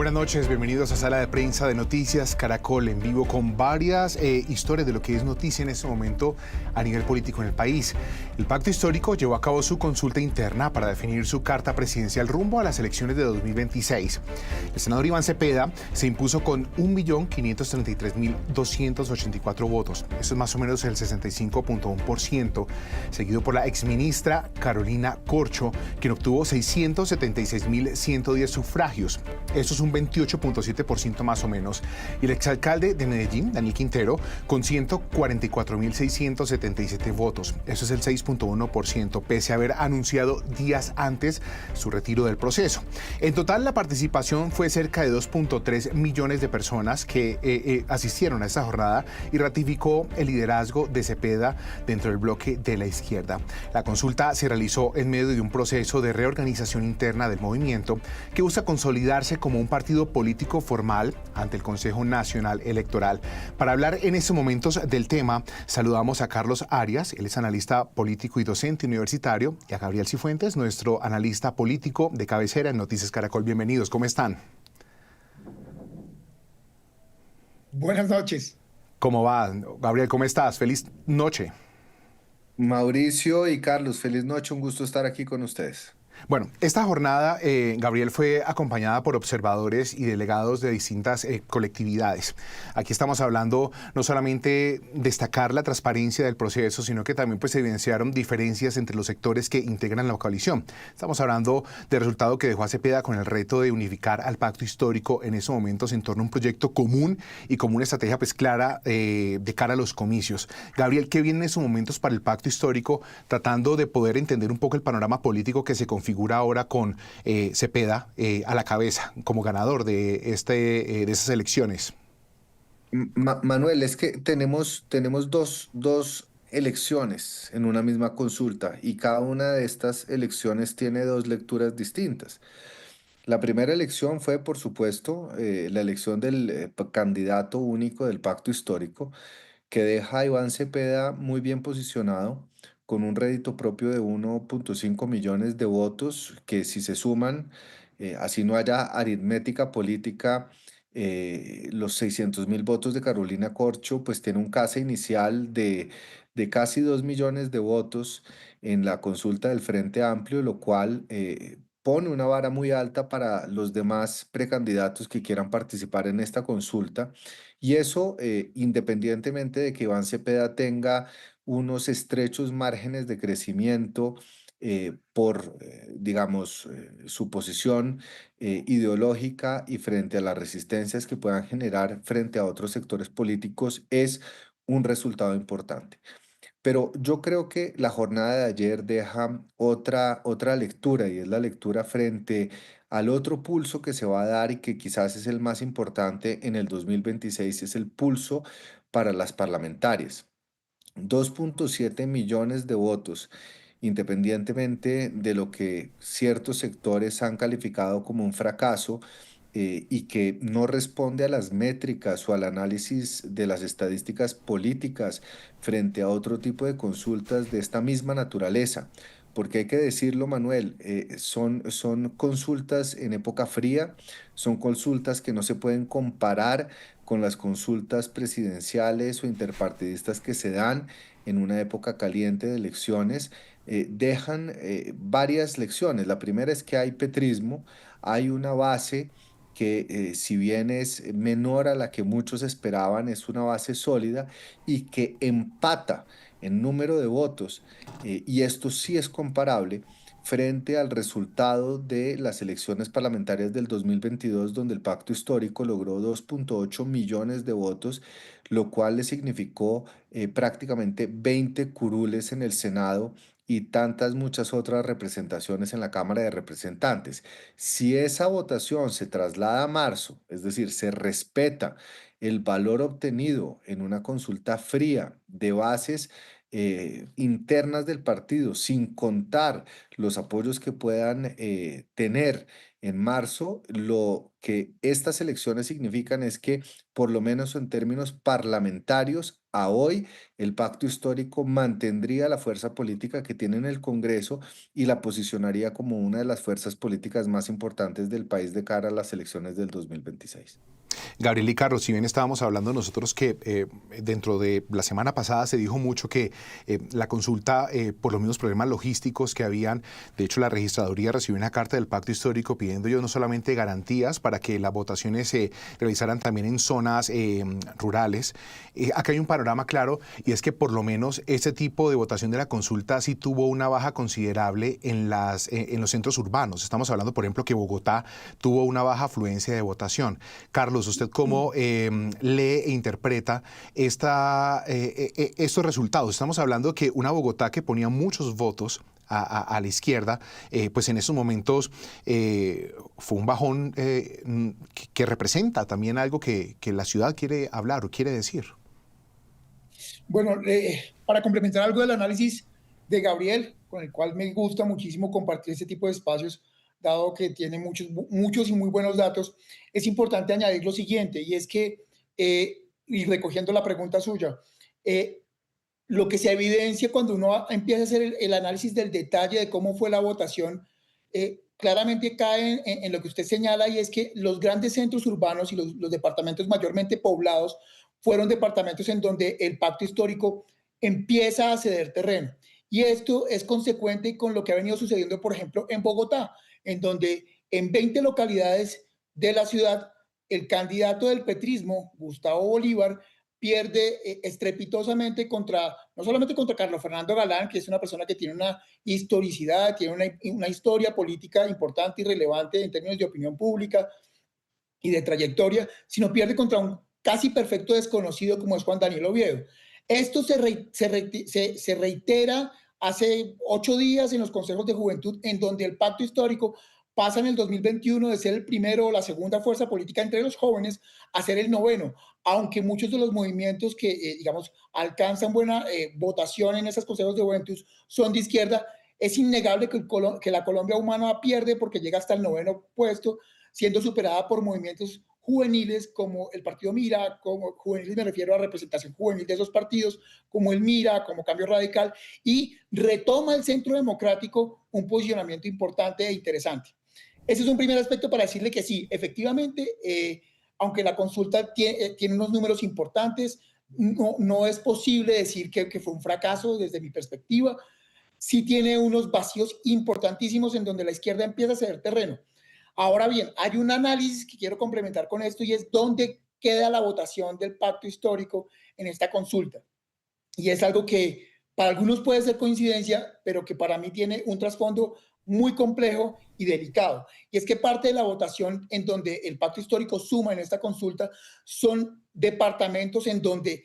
Buenas noches, bienvenidos a Sala de Prensa de Noticias Caracol en vivo con varias historias de lo que es noticia en este momento a nivel político en el país. El Pacto Histórico llevó a cabo su consulta interna para definir su carta presidencial rumbo a las elecciones de 2026. El senador Iván Cepeda se impuso con 1.533.284 votos. Eso es más o menos el 65.1%, seguido por la exministra Carolina Corcho, quien obtuvo 676.110 sufragios. Eso es un 28.7% más o menos. Y el exalcalde de Medellín, Daniel Quintero, con 144.677 votos. Eso es el 6.1%, pese a haber anunciado días antes su retiro del proceso. En total, la participación fue cerca de 2.3 millones de personas que asistieron a esta jornada y ratificó el liderazgo de Cepeda dentro del bloque de la izquierda. La consulta se realizó en medio de un proceso de reorganización interna del movimiento que busca consolidarse como un partido político formal ante el Consejo Nacional Electoral. Para hablar en estos momentos del tema, saludamos a Carlos Arias, él es analista político y docente universitario, y a Gabriel Cifuentes, nuestro analista político de cabecera en Noticias Caracol. Bienvenidos, ¿cómo están? Buenas noches. ¿Cómo va? Gabriel, ¿cómo estás? Feliz noche. Mauricio y Carlos, feliz noche, un gusto estar aquí con ustedes. Bueno, esta jornada, Gabriel, fue acompañada por observadores y delegados de distintas colectividades. Aquí estamos hablando no solamente destacar la transparencia del proceso, sino que también pues, se evidenciaron diferencias entre los sectores que integran la coalición. Estamos hablando del resultado que dejó a Cepeda con el reto de unificar al pacto histórico en esos momentos en torno a un proyecto común y como una estrategia pues, clara de cara a los comicios. Gabriel, ¿qué viene en esos momentos para el pacto histórico, tratando de poder entender un poco el panorama político que se configura ahora con Cepeda a la cabeza como ganador de esas elecciones? Manuel, es que tenemos dos elecciones en una misma consulta y cada una de estas elecciones tiene dos lecturas distintas. La primera elección fue, por supuesto, la elección del candidato único del pacto histórico, que deja a Iván Cepeda muy bien posicionado, con un rédito propio de 1.5 millones de votos, que si se suman, así no haya aritmética política, los 600.000 votos de Carolina Corcho, pues tiene un CASE inicial de casi 2 millones de votos en la consulta del Frente Amplio, lo cual pone una vara muy alta para los demás precandidatos que quieran participar en esta consulta. Y eso, independientemente de que Iván Cepeda tenga unos estrechos márgenes de crecimiento por, digamos, su posición ideológica y frente a las resistencias que puedan generar frente a otros sectores políticos, es un resultado importante. Pero yo creo que la jornada de ayer deja otra lectura y es la lectura frente al otro pulso que se va a dar y que quizás es el más importante en el 2026, es el pulso para las parlamentarias. 2.7 millones de votos, independientemente de lo que ciertos sectores han calificado como un fracaso, y que no responde a las métricas o al análisis de las estadísticas políticas frente a otro tipo de consultas de esta misma naturaleza. Porque hay que decirlo, Manuel, son consultas en época fría, son consultas que no se pueden comparar con las consultas presidenciales o interpartidistas que se dan en una época caliente de elecciones. Dejan varias lecciones. La primera es que hay petrismo, hay una base que, si bien es menor a la que muchos esperaban, es una base sólida y que empata en número de votos, y esto sí es comparable frente al resultado de las elecciones parlamentarias del 2022, donde el pacto histórico logró 2.8 millones de votos, lo cual le significó prácticamente 20 curules en el Senado y tantas muchas otras representaciones en la Cámara de Representantes. Si esa votación se traslada a marzo, es decir, se respeta el valor obtenido en una consulta fría de bases internas del partido, sin contar los apoyos que puedan tener en marzo, lo que estas elecciones significan es que, por lo menos en términos parlamentarios, a hoy el pacto histórico mantendría la fuerza política que tiene en el Congreso y la posicionaría como una de las fuerzas políticas más importantes del país de cara a las elecciones del 2026. Gabriel y Carlos, si bien estábamos hablando nosotros que dentro de la semana pasada se dijo mucho que la consulta, por los mismos problemas logísticos que habían, de hecho la registraduría recibió una carta del pacto histórico pidiendo ellos no solamente garantías para que las votaciones se realizaran también en zonas rurales. Acá hay un panorama claro y es que por lo menos ese tipo de votación de la consulta sí tuvo una baja considerable en los centros urbanos. Estamos hablando, por ejemplo, que Bogotá tuvo una baja afluencia de votación. Carlos, ¿usted cómo lee e interpreta estos resultados? Estamos hablando que una Bogotá que ponía muchos votos a la izquierda, pues en esos momentos fue un bajón que representa también algo que la ciudad quiere hablar o quiere decir. Bueno, para complementar algo del análisis de Gabriel, con el cual me gusta muchísimo compartir este tipo de espacios, dado que tiene muchos y muy buenos datos, es importante añadir lo siguiente, y es que, y recogiendo la pregunta suya, lo que se evidencia cuando uno empieza a hacer el análisis del detalle de cómo fue la votación, claramente cae en lo que usted señala, y es que los grandes centros urbanos y los departamentos mayormente poblados fueron departamentos en donde el pacto histórico empieza a ceder terreno. Y esto es consecuente con lo que ha venido sucediendo, por ejemplo, en Bogotá, en donde en 20 localidades de la ciudad, el candidato del petrismo, Gustavo Bolívar, pierde estrepitosamente no solamente contra Carlos Fernando Galán, que es una persona que tiene una historicidad, tiene una historia política importante y relevante en términos de opinión pública y de trayectoria, sino pierde contra un casi perfecto desconocido como es Juan Daniel Oviedo. Esto se reitera hace 8 días en los consejos de juventud, en donde el pacto histórico pasa en el 2021 de ser el primero o la segunda fuerza política entre los jóvenes a ser el noveno, aunque muchos de los movimientos que, digamos, alcanzan buena votación en esos consejos de juventud son de izquierda. Es innegable que la Colombia humana pierde porque llega hasta el noveno puesto, siendo superada por movimientos juveniles como el partido Mira, como juveniles me refiero a representación juvenil de esos partidos, como el Mira, como Cambio Radical, y retoma el Centro Democrático un posicionamiento importante e interesante. Ese es un primer aspecto para decirle que sí, efectivamente, aunque la consulta tiene unos números importantes, no es posible decir que fue un fracaso desde mi perspectiva. Sí tiene unos vacíos importantísimos en donde la izquierda empieza a ceder terreno. Ahora bien, hay un análisis que quiero complementar con esto y es dónde queda la votación del pacto histórico en esta consulta. Y es algo que para algunos puede ser coincidencia, pero que para mí tiene un trasfondo muy complejo y delicado. Y es que parte de la votación en donde el pacto histórico suma en esta consulta son departamentos en donde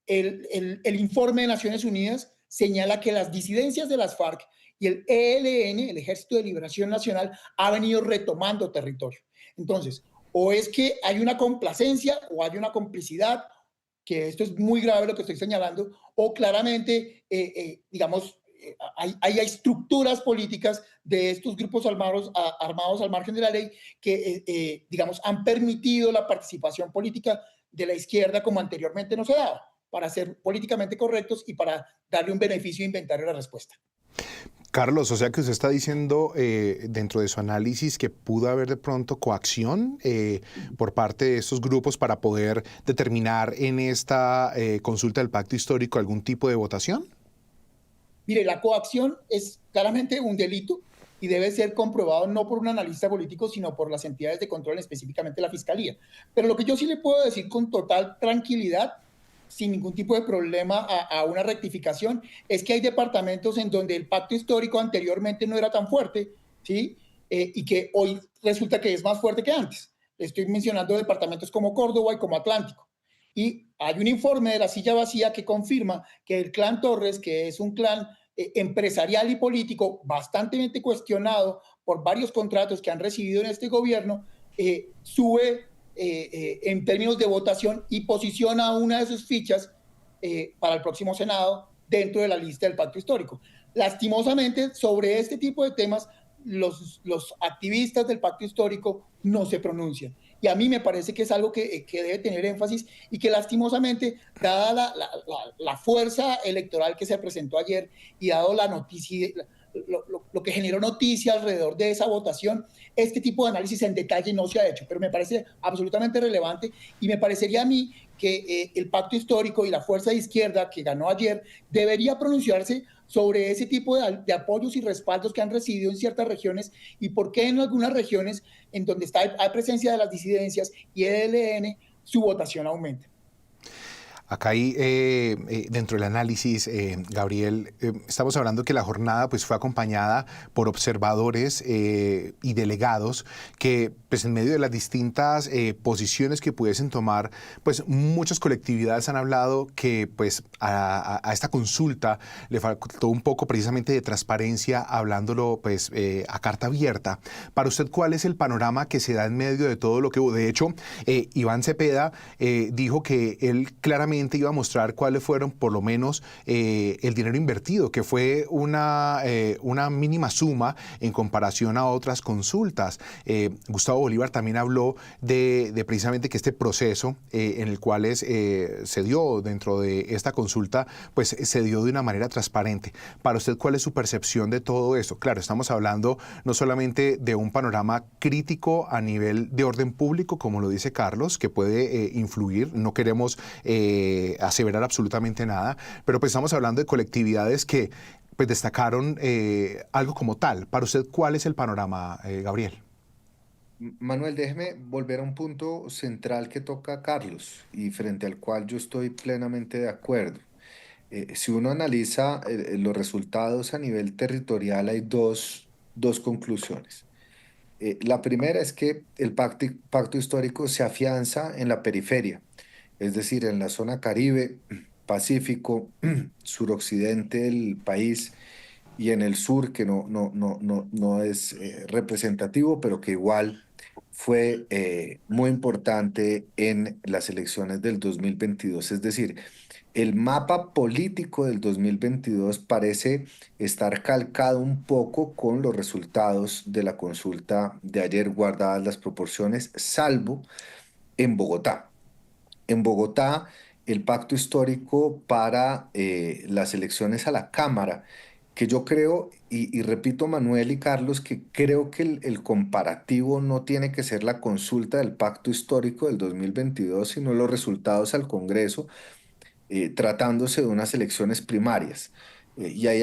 el informe de Naciones Unidas señala que las disidencias de las FARC y el ELN, el Ejército de Liberación Nacional, ha venido retomando territorio. Entonces, o es que hay una complacencia o hay una complicidad, que esto es muy grave lo que estoy señalando, o claramente, digamos, hay estructuras políticas de estos grupos armados al margen de la ley que, digamos, han permitido la participación política de la izquierda como anteriormente no se daba, para ser políticamente correctos y para darle un beneficio inventario a la respuesta. Carlos, o sea que usted está diciendo dentro de su análisis que pudo haber de pronto coacción por parte de estos grupos para poder determinar en esta consulta del pacto histórico algún tipo de votación. Mire, la coacción es claramente un delito y debe ser comprobado no por un analista político, sino por las entidades de control, específicamente la Fiscalía. Pero lo que yo sí le puedo decir con total tranquilidad, sin ningún tipo de problema a una rectificación, es que hay departamentos en donde el pacto histórico anteriormente no era tan fuerte, ¿sí? Y que hoy resulta que es más fuerte que antes. Estoy mencionando departamentos como Córdoba y como Atlántico. Y hay un informe de la silla vacía que confirma que el clan Torres, que es un clan empresarial y político bastante cuestionado por varios contratos que han recibido en este gobierno, sube en términos de votación y posiciona una de sus fichas para el próximo Senado dentro de la lista del pacto histórico. Lastimosamente, sobre este tipo de temas los activistas del pacto histórico no se pronuncian. Y a mí me parece que es algo que debe tener énfasis y que lastimosamente, dada la fuerza electoral que se presentó ayer y dado la noticia, lo que generó noticia alrededor de esa votación, este tipo de análisis en detalle no se ha hecho, pero me parece absolutamente relevante y me parecería a mí que el pacto histórico y la fuerza de izquierda que ganó ayer debería pronunciarse sobre ese tipo de apoyos y respaldos que han recibido en ciertas regiones y por qué en algunas regiones en donde hay presencia de las disidencias y ELN, su votación aumenta. Acá hay, dentro del análisis, Gabriel, estamos hablando que la jornada pues, fue acompañada por observadores y delegados que, pues, en medio de las distintas posiciones que pudiesen tomar, pues muchas colectividades han hablado que pues, a esta consulta le faltó un poco precisamente de transparencia, hablándolo pues, a carta abierta. Para usted, ¿cuál es el panorama que se da en medio de todo lo que hubo? De hecho, Iván Cepeda dijo que él claramente iba a mostrar cuáles fueron por lo menos el dinero invertido, que fue una mínima suma en comparación a otras consultas. Gustavo Bolívar también habló de precisamente que este proceso en el cual se dio dentro de esta consulta, pues se dio de una manera transparente. Para usted, ¿cuál es su percepción de todo esto? Claro, estamos hablando no solamente de un panorama crítico a nivel de orden público, como lo dice Carlos, que puede influir, no queremos aseverar absolutamente nada, pero pues estamos hablando de colectividades que pues destacaron algo como tal. Para usted, ¿cuál es el panorama, Gabriel? Manuel, déjeme volver a un punto central que toca Carlos y frente al cual yo estoy plenamente de acuerdo. Si uno analiza los resultados a nivel territorial, hay dos conclusiones. La primera es que el pacto histórico se afianza en la periferia, es decir, en la zona Caribe, Pacífico, suroccidente del país y en el sur, que no es representativo, pero que igual fue muy importante en las elecciones del 2022. Es decir, el mapa político del 2022 parece estar calcado un poco con los resultados de la consulta de ayer, guardadas las proporciones, salvo en Bogotá. En Bogotá, el pacto histórico para las elecciones a la Cámara, que yo creo, y repito Manuel y Carlos, que creo que el comparativo no tiene que ser la consulta del pacto histórico del 2022, sino los resultados al Congreso, tratándose de unas elecciones primarias. Y ahí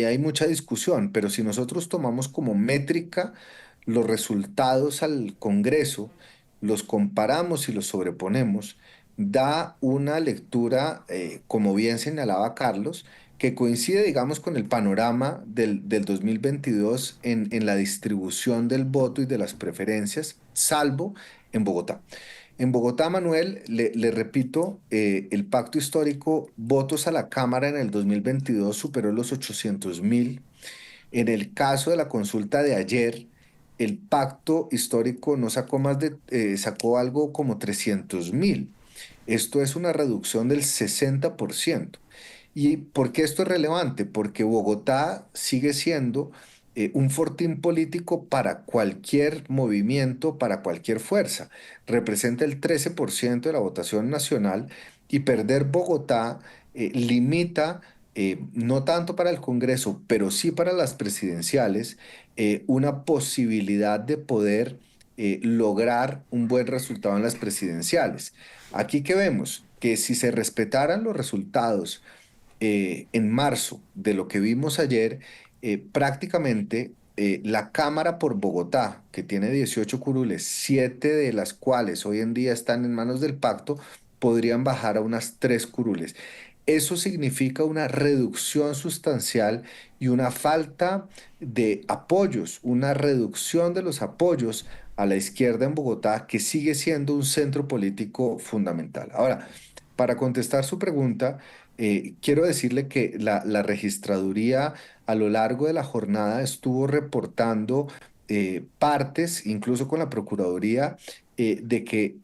hay mucha discusión, pero si nosotros tomamos como métrica los resultados al Congreso, los comparamos y los sobreponemos, da una lectura, como bien señalaba Carlos, que coincide, digamos, con el panorama del 2022 en la distribución del voto y de las preferencias, salvo en Bogotá. En Bogotá, Manuel, le repito, el pacto histórico, votos a la Cámara en el 2022 superó los 800.000. En el caso de la consulta de ayer, el pacto histórico no sacó sacó algo como 300.000. Esto es una reducción del 60%. ¿Y por qué esto es relevante? Porque Bogotá sigue siendo un fortín político para cualquier movimiento, para cualquier fuerza. Representa el 13% de la votación nacional y perder Bogotá limita, no tanto para el Congreso, pero sí para las presidenciales, una posibilidad de poder lograr un buen resultado en las presidenciales. Aquí que vemos que si se respetaran los resultados en marzo de lo que vimos ayer, prácticamente la Cámara por Bogotá, que tiene 18 curules, 7 de las cuales hoy en día están en manos del pacto, podrían bajar a unas 3 curules. Eso significa una reducción sustancial y una falta de apoyos, una reducción de los apoyos a la izquierda en Bogotá, que sigue siendo un centro político fundamental. Ahora, para contestar su pregunta, quiero decirle que la registraduría a lo largo de la jornada estuvo reportando partes, incluso con la Procuraduría, de que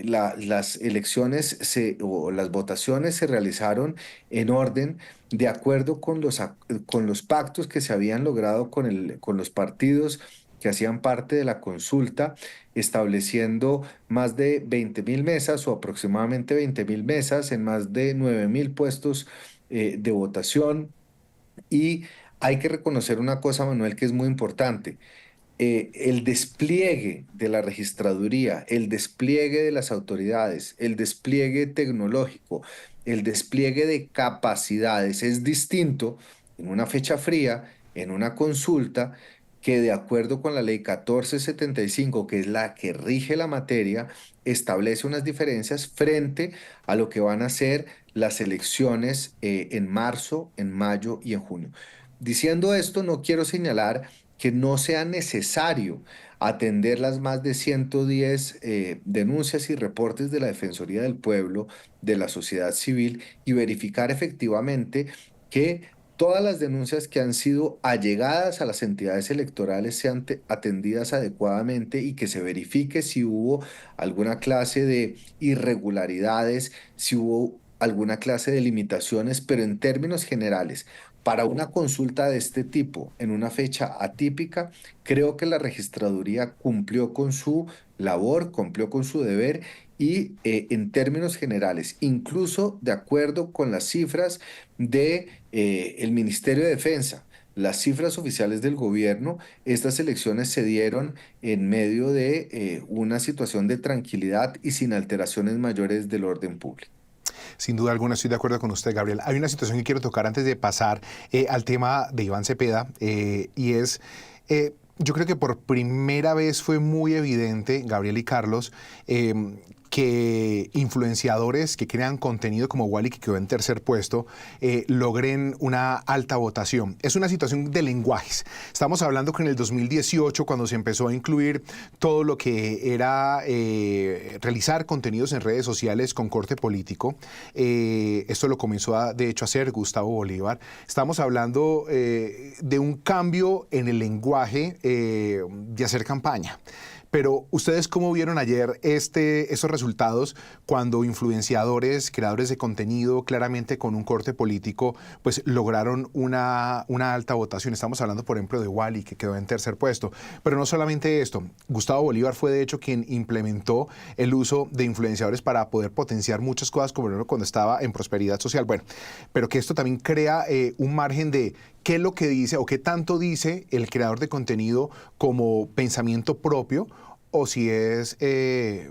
las elecciones o las votaciones se realizaron en orden de acuerdo con los pactos que se habían logrado con los partidos que hacían parte de la consulta, estableciendo más de 20.000 mesas o aproximadamente 20.000 mesas en más de 9.000 puestos de votación. Y hay que reconocer una cosa, Manuel, que es muy importante. El despliegue de la registraduría, el despliegue de las autoridades, el despliegue tecnológico, el despliegue de capacidades es distinto en una fecha fría, en una consulta, que de acuerdo con la ley 1475, que es la que rige la materia, establece unas diferencias frente a lo que van a ser las elecciones en marzo, en mayo y en junio. Diciendo esto, no quiero señalar que no sea necesario atender las más de 110 denuncias y reportes de la Defensoría del Pueblo, de la sociedad civil, y verificar efectivamente que todas las denuncias que han sido allegadas a las entidades electorales sean atendidas adecuadamente y que se verifique si hubo alguna clase de irregularidades, si hubo alguna clase de limitaciones, pero en términos generales, para una consulta de este tipo, en una fecha atípica, creo que la registraduría cumplió con su labor, cumplió con su deber y en términos generales, incluso de acuerdo con las cifras de el Ministerio de Defensa, las cifras oficiales del gobierno, estas elecciones se dieron en medio de una situación de tranquilidad y sin alteraciones mayores del orden público. Sin duda alguna estoy de acuerdo con usted, Gabriel. Hay una situación que quiero tocar antes de pasar al tema de Iván Cepeda, y es, yo creo que por primera vez fue muy evidente, Gabriel y Carlos, que influenciadores que crean contenido como Wally, que quedó en tercer puesto, logren una alta votación. Es una situación de lenguajes. Estamos hablando que en el 2018, cuando se empezó a incluir todo lo que era realizar contenidos en redes sociales con corte político, esto lo comenzó de hecho a hacer Gustavo Bolívar. Estamos hablando de un cambio en el lenguaje de hacer campaña. Pero ¿ustedes cómo vieron ayer esos resultados cuando influenciadores, creadores de contenido, claramente con un corte político, pues lograron una alta votación? Estamos hablando, por ejemplo, de Wally, que quedó en tercer puesto. Pero no solamente esto. Gustavo Bolívar fue, de hecho, quien implementó el uso de influenciadores para poder potenciar muchas cosas, como cuando estaba en Prosperidad Social. Bueno, pero que esto también crea un margen de qué es lo que dice o qué tanto dice el creador de contenido como pensamiento propio, o si es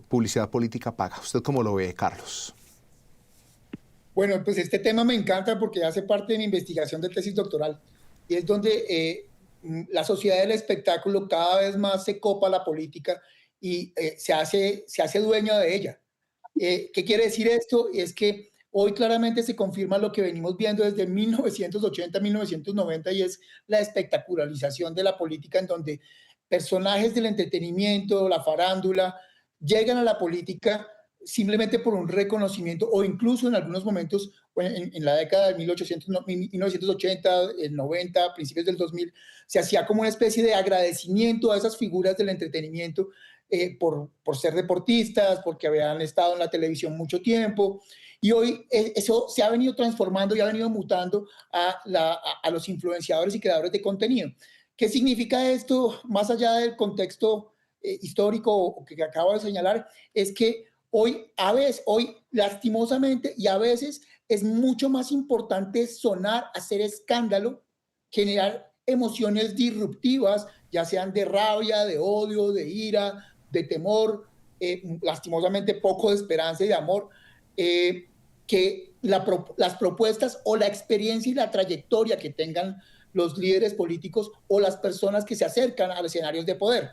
publicidad política paga. ¿Usted cómo lo ve, Carlos? Bueno, pues este tema me encanta porque hace parte de mi investigación de tesis doctoral, y es donde la sociedad del espectáculo cada vez más se copa la política y se hace dueña de ella. ¿Qué quiere decir esto? Es que hoy claramente se confirma lo que venimos viendo desde 1980, 1990, y es la espectacularización de la política, en donde personajes del entretenimiento, la farándula, llegan a la política simplemente por un reconocimiento, o incluso en algunos momentos, en la década de 1980, el 90, principios del 2000, se hacía como una especie de agradecimiento a esas figuras del entretenimiento por ser deportistas, porque habían estado en la televisión mucho tiempo. Y hoy eso se ha venido transformando y ha venido mutando a los influenciadores y creadores de contenido. ¿Qué significa esto más allá del contexto histórico que acabo de señalar? Es que hoy lastimosamente y a veces es mucho más importante sonar, hacer escándalo, generar emociones disruptivas, ya sean de rabia, de odio, de ira, de temor, lastimosamente poco de esperanza y de amor, que las propuestas o la experiencia y la trayectoria que tengan los líderes políticos o las personas que se acercan a los escenarios de poder.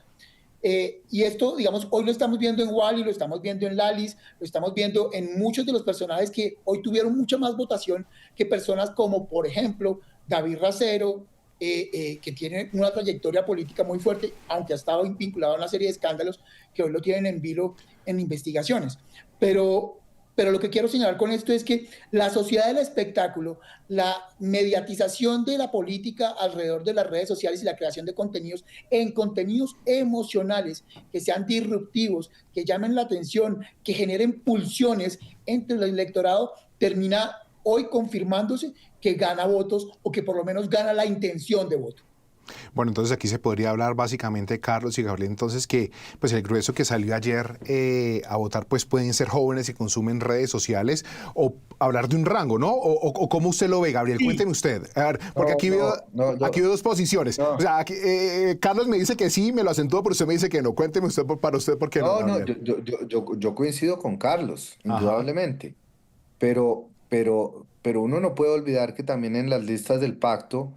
Y esto, digamos, hoy lo estamos viendo en Wally, lo estamos viendo en Lalis, lo estamos viendo en muchos de los personajes que hoy tuvieron mucha más votación que personas como, por ejemplo, David Racero, que tiene una trayectoria política muy fuerte, aunque ha estado vinculado a una serie de escándalos que hoy lo tienen en vilo en investigaciones. Pero Pero lo que quiero señalar con esto es que la sociedad del espectáculo, la mediatización de la política alrededor de las redes sociales y la creación de contenidos en contenidos emocionales que sean disruptivos, que llamen la atención, que generen pulsiones entre el electorado, termina hoy confirmándose que gana votos o que por lo menos gana la intención de voto. Bueno, entonces aquí se podría hablar básicamente, Carlos y Gabriel, entonces que pues el grueso que salió ayer a votar pues pueden ser jóvenes y consumen redes sociales o hablar de un rango, ¿no? O cómo usted lo ve, Gabriel, Sí. cuénteme usted. A ver, porque No, aquí veo dos posiciones. O no, sea, aquí, Carlos me dice que sí, me lo acentúa, pero usted me dice que no. Cuénteme usted para usted por qué no, no, Gabriel. yo coincido con Carlos, Ajá. indudablemente, pero uno no puede olvidar que también en las listas del pacto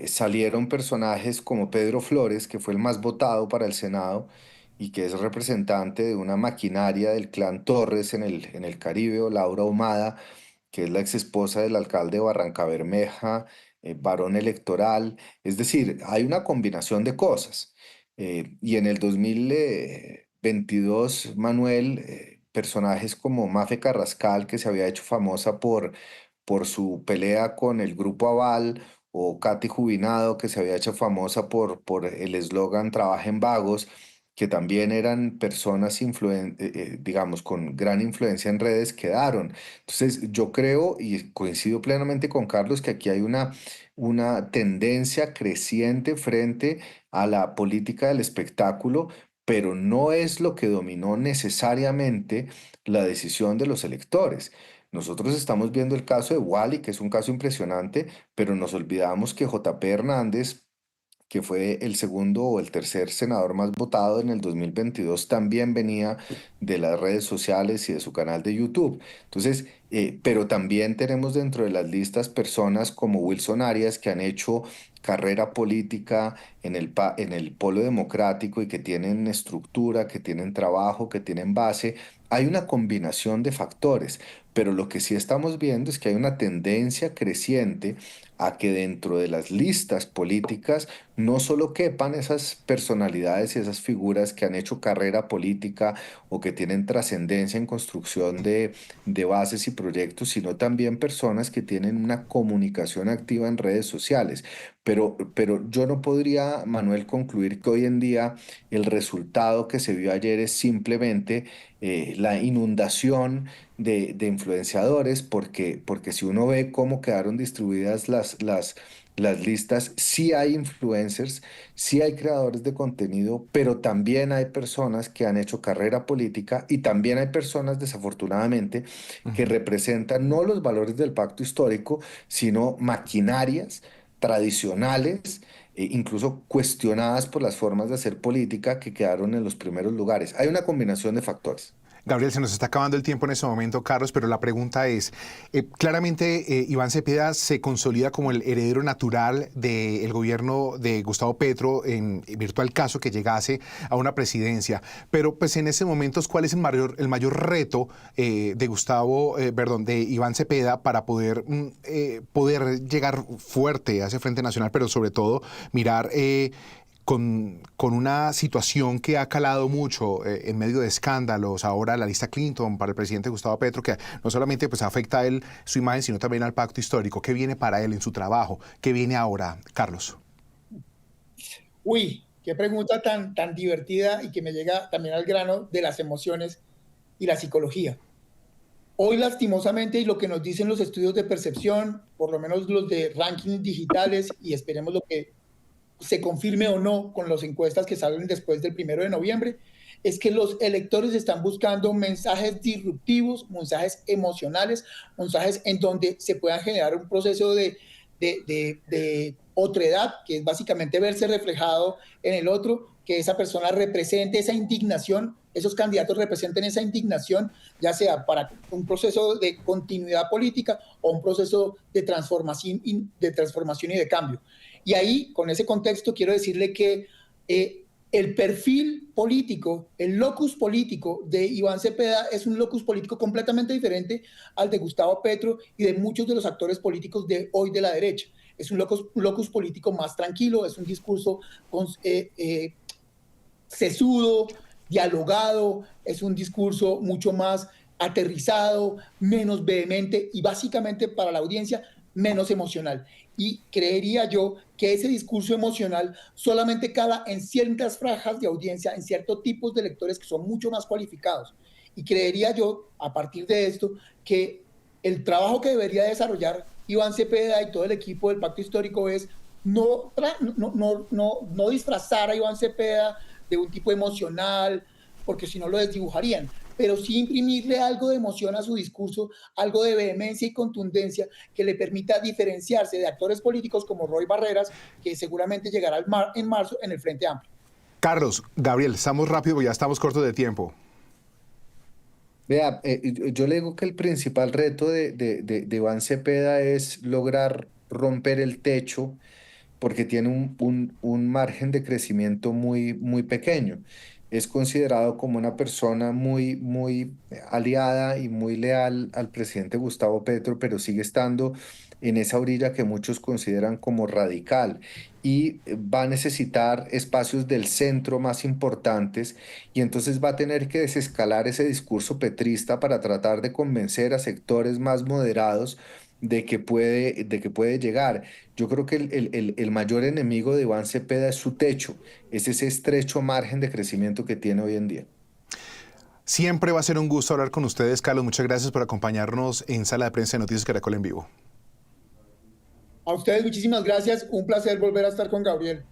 salieron personajes como Pedro Flores, que fue el más votado para el Senado y que es representante de una maquinaria del clan Torres en el Caribe, o Laura Ahumada, que es la ex esposa del alcalde de Barranca Bermeja, varón electoral. Es decir, hay una combinación de cosas. Y en el 2022, Manuel, personajes como Mafe Carrascal, que se había hecho famosa por su pelea con el Grupo Aval, o Katy Jubinado, que se había hecho famosa por el eslogan Trabajen vagos, que también eran personas digamos, con gran influencia en redes, quedaron. Entonces, yo creo y coincido plenamente con Carlos que aquí hay una tendencia creciente frente a la política del espectáculo, pero no es lo que dominó necesariamente la decisión de los electores. Nosotros estamos viendo el caso de Wally, que es un caso impresionante, pero nos olvidamos que JP Hernández, que fue el segundo o el tercer senador más votado en el 2022, también venía de las redes sociales y de su canal de YouTube. Entonces, pero también tenemos dentro de las listas personas como Wilson Arias, que han hecho carrera política en el polo democrático y que tienen estructura, que tienen trabajo, que tienen base. Hay una combinación de factores, pero lo que sí estamos viendo es que hay una tendencia creciente a que dentro de las listas políticas no solo quepan esas personalidades y esas figuras que han hecho carrera política o que tienen trascendencia en construcción de bases y proyectos, sino también personas que tienen una comunicación activa en redes sociales. Pero yo no podría, Manuel, concluir que hoy en día el resultado que se vio ayer es simplemente la inundación de influenciadores, porque si uno ve cómo quedaron distribuidas las listas, sí hay influencers, sí hay creadores de contenido, pero también hay personas que han hecho carrera política y también hay personas, desafortunadamente, que Ujú. representan no los valores del pacto histórico, sino maquinarias tradicionales, incluso cuestionadas por las formas de hacer política, que quedaron en los primeros lugares. Hay una combinación de factores. Gabriel, se nos está acabando el tiempo en este momento, Carlos, pero la pregunta es, claramente Iván Cepeda se consolida como el heredero natural del gobierno de Gustavo Petro en virtual caso que llegase a una presidencia, pero pues en estos momentos, ¿cuál es el mayor reto de Iván Cepeda para poder llegar fuerte a ese Frente Nacional, pero sobre todo mirar con una situación que ha calado mucho en medio de escándalos, ahora la lista Clinton para el presidente Gustavo Petro, que no solamente pues, afecta a él su imagen, sino también al pacto histórico? ¿Qué viene para él en su trabajo? ¿Qué viene ahora, Carlos? Uy, qué pregunta tan divertida y que me llega también al grano de las emociones y la psicología. Hoy, lastimosamente, y lo que nos dicen los estudios de percepción, por lo menos los de rankings digitales, y esperemos lo que se confirme o no con las encuestas que salen después del 1 de noviembre, es que los electores están buscando mensajes disruptivos, mensajes emocionales, mensajes en donde se pueda generar un proceso de otredad, que es básicamente verse reflejado en el otro, que esa persona represente esa indignación, esos candidatos representen esa indignación, ya sea para un proceso de continuidad política o un proceso de transformación y de cambio. Y ahí, con ese contexto, quiero decirle que el perfil político, el locus político de Iván Cepeda es un locus político completamente diferente al de Gustavo Petro y de muchos de los actores políticos de hoy de la derecha. Es un locus político más tranquilo, es un discurso sesudo, dialogado, es un discurso mucho más aterrizado, menos vehemente y básicamente para la audiencia menos emocional. Y creería yo que ese discurso emocional solamente cala en ciertas franjas de audiencia, en ciertos tipos de lectores que son mucho más cualificados. Y creería yo, a partir de esto, que el trabajo que debería desarrollar Iván Cepeda y todo el equipo del Pacto Histórico es no disfrazar a Iván Cepeda de un tipo emocional, porque si no lo desdibujarían, pero sí imprimirle algo de emoción a su discurso, algo de vehemencia y contundencia que le permita diferenciarse de actores políticos como Roy Barreras, que seguramente llegará en marzo en el Frente Amplio. Carlos, Gabriel, estamos rápido, ya estamos cortos de tiempo. Vea, yo le digo que el principal reto de Iván Cepeda es lograr romper el techo porque tiene un margen de crecimiento muy pequeño. Es considerado como una persona muy aliada y muy leal al presidente Gustavo Petro, pero sigue estando en esa orilla que muchos consideran como radical y va a necesitar espacios del centro más importantes y entonces va a tener que desescalar ese discurso petrista para tratar de convencer a sectores más moderados de que puede llegar. Yo creo que el mayor enemigo de Iván Cepeda es su techo, es ese estrecho margen de crecimiento que tiene hoy en día. Siempre va a ser un gusto hablar con ustedes, Carlos. Muchas gracias por acompañarnos en Sala de Prensa de Noticias Caracol en Vivo. A ustedes muchísimas gracias, un placer volver a estar con Gabriel.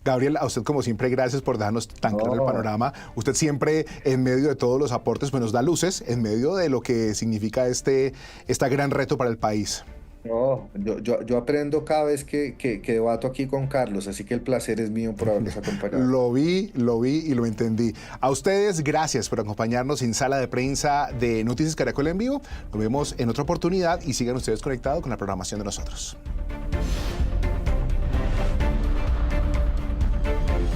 Gabriel, a usted como siempre, gracias por darnos tan claro el panorama. Usted siempre en medio de todos los aportes pues nos da luces en medio de lo que significa este gran reto para el país. No, yo aprendo cada vez que debato aquí con Carlos, así que el placer es mío por habernos acompañado. Lo vi y lo entendí. A ustedes, gracias por acompañarnos en Sala de Prensa de Noticias Caracol en Vivo. Nos vemos en otra oportunidad y sigan ustedes conectados con la programación de nosotros.